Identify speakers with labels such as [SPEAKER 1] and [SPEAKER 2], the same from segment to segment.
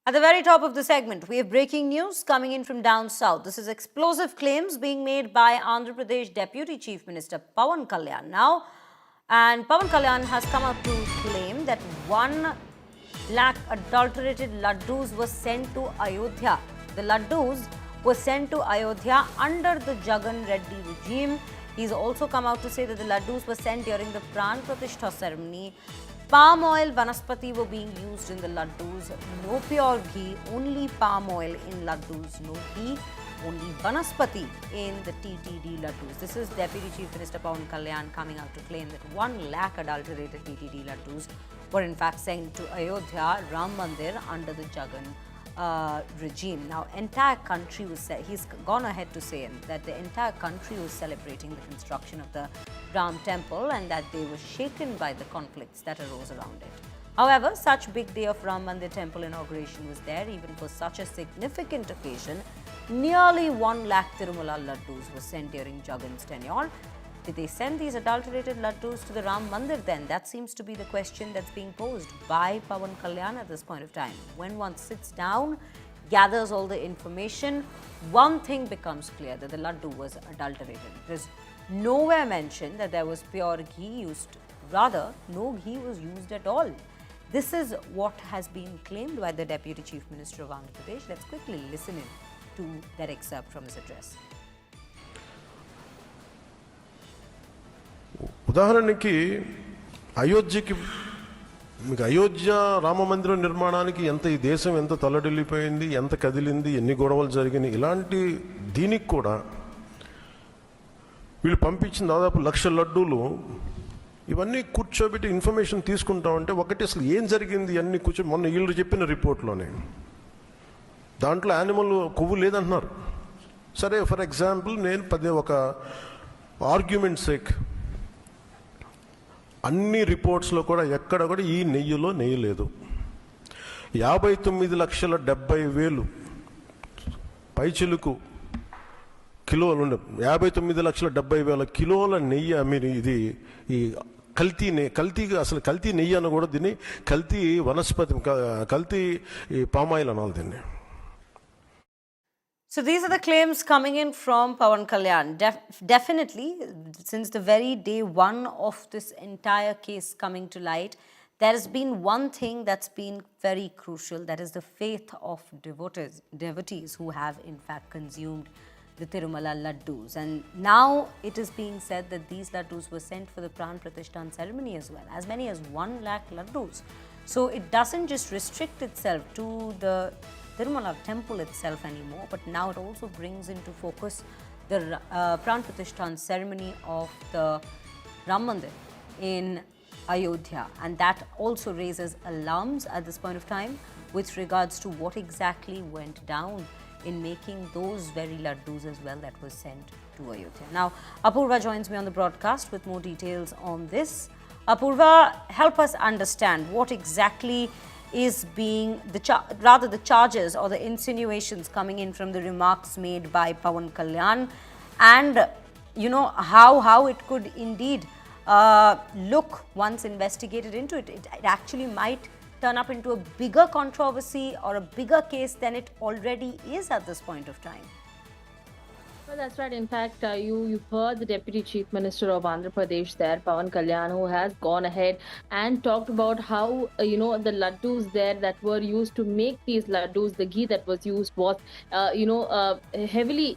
[SPEAKER 1] At the very top of the segment, we have breaking news coming in from down south. This is explosive claims being made by Andhra Pradesh Deputy Chief Minister Pawan Kalyan now. And Pawan Kalyan has come out to claim that 1 lakh adulterated laddus were sent to Ayodhya. The laddus were sent to Ayodhya under the Jagan Reddy regime. He's also come out to say that the laddus were sent during the Pran Pratishtha ceremony. Palm oil, vanaspati were being used in the laddus. No pure ghee, only palm oil in laddus. No ghee, only vanaspati in the TTD laddus. This is Deputy Chief Minister Pawan Kalyan coming out to claim that 1 lakh adulterated TTD laddus were in fact sent to Ayodhya, Ram Mandir under the Jagan regime. Now, entire country was he's gone ahead to say that the entire country was celebrating the construction of the Ram temple and that they were shaken by the conflicts that arose around it. However, such big day of Ram Mandir temple inauguration was there even for such a significant occasion. Nearly 1 lakh Tirumala laddus were sent during Jagan's tenure. Did they send these adulterated laddus to the Ram Mandir then? That seems to be the question that's being posed by Pawan Kalyan at this point of time. When one sits down, gathers all the information, one thing becomes clear, that the laddu was adulterated. There's nowhere mentioned that there was pure ghee used. Rather, no ghee was used at all. This is what has been claimed by the Deputy Chief Minister of Andhra Pradesh. Let's quickly listen in to that excerpt from his address.
[SPEAKER 2] ఉదాహరణకి అయోధ్య రామ మందిరం నిర్మాణానికి ఈ దేశం ఎంత తల్లడిల్లిపోయింది, ఎంత కదిలింది, ఎన్ని గొడవలు జరిగినాయి, ఇలాంటి దీనికి కూడా వీళ్ళు పంపించిన దాదాపు 1,00,000 లడ్డూలు ఇవన్నీ కూర్చోబెట్టి ఇన్ఫర్మేషన్ తీసుకుంటామంటే ఒకటి అసలు ఏం జరిగింది అన్ని మొన్న వీళ్ళు చెప్పిన రిపోర్ట్లోనే దాంట్లో యానిమల్ కొవ్వు లేదంటున్నారు. సరే, ఫర్ ఎగ్జాంపుల్ నేను ఒక ఆర్గ్యుమెంట్ సేక్ అన్ని రిపోర్ట్స్లో కూడా ఎక్కడ కూడా ఈ నెయ్యిలో నెయ్యి లేదు. 59,70,000 పైచిలుకు కిలోలు 59,70,000 కిలోల నెయ్యి మీరు ఇది ఈ కల్తీగా అసలు కల్తీ నెయ్యి అని కూడా దీన్ని కల్తీ వనస్పతి కల్తీ పామాయిల్ అనాలి దీన్ని.
[SPEAKER 1] So these are the claims coming in from Pawan Kalyan. Definitely, since the very day one of this entire case coming to light, there has been one thing that's been very crucial, that is the faith of devotees who have in fact consumed the Tirumala laddus. And now it is being said that these laddus were sent for the Pran Pratishtha ceremony as well, as many as 1 lakh laddus. So it doesn't just restrict itself to the Tirumala temple itself anymore, but now it also brings into focus the Pran Pratishtha ceremony of the Ram Mandir in Ayodhya, and that also raises alarms at this point of time with regards to what exactly went down in making those very laddus as well that was sent to Ayodhya. Now, Apurva joins me on the broadcast with more details on this. Apurva, help us understand what exactly is being the charges or the insinuations coming in from the remarks made by Pawan Kalyan, and how it could indeed look once investigated into it. It actually might turn up into a bigger controversy or a bigger case than it already is at this point of time.
[SPEAKER 3] Well, that's right. In fact, you heard the Deputy Chief Minister of Andhra Pradesh there, Pawan Kalyan, who has gone ahead and talked about how, the laddus there that were used to make these laddus, the ghee that was used was, heavily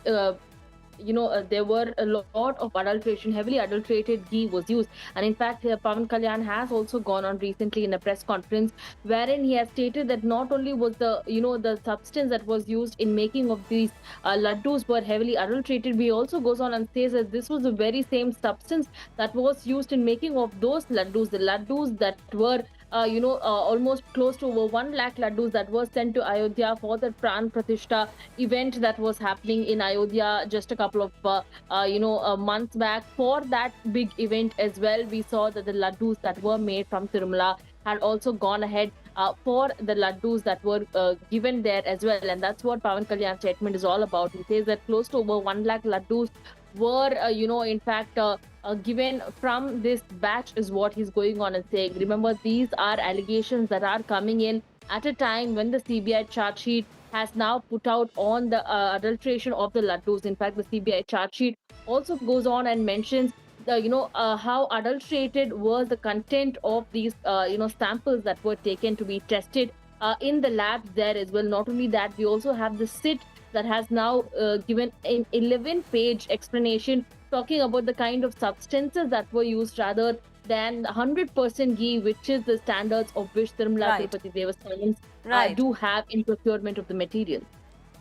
[SPEAKER 3] there were a lot of adulteration, heavily adulterated ghee was used. And in fact, Pawan Kalyan has also gone on recently in a press conference wherein he has stated that not only was the substance that was used in making of these laddus were heavily adulterated, he also goes on and says that this was the very same substance that was used in making of those laddus, the laddus that were almost close to over 1 lakh laddus that were sent to Ayodhya for the Pran Pratishtha event that was happening in Ayodhya just a couple of months back. For that big event as well, we saw that the laddus that were made from Tirumala had also gone ahead for the laddus that were given there as well. And that's what Pawan Kalyan's statement is all about. He says that close to over 1 lakh laddus were, in fact, given from this batch is what he's going on and saying. Remember, these are allegations that are coming in at a time when the CBI charge sheet has now put out on the adulteration of the laddus. In fact, the CBI charge sheet also goes on and mentions the how adulterated was the content of these samples that were taken to be tested in the labs there as well. Not only that, we also have the sit that has now given an 11-page explanation talking about the kind of substances that were used rather than 100% ghee, which is the standards of which Tirumala
[SPEAKER 1] Right.
[SPEAKER 3] Tirupati Devasthanams
[SPEAKER 1] Right.
[SPEAKER 3] do have in procurement of the material.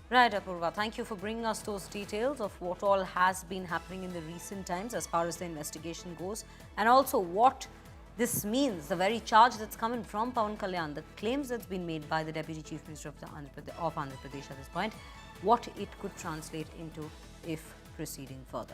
[SPEAKER 1] Right, Apurva. Thank you for bringing us those details of what all has been happening in the recent times as far as the investigation goes, and also what this means, the very charge that's coming from Pawan Kalyan, the claims that's been made by the Deputy Chief Minister of Andhra Pradesh at this point, what it could translate into if proceeding further.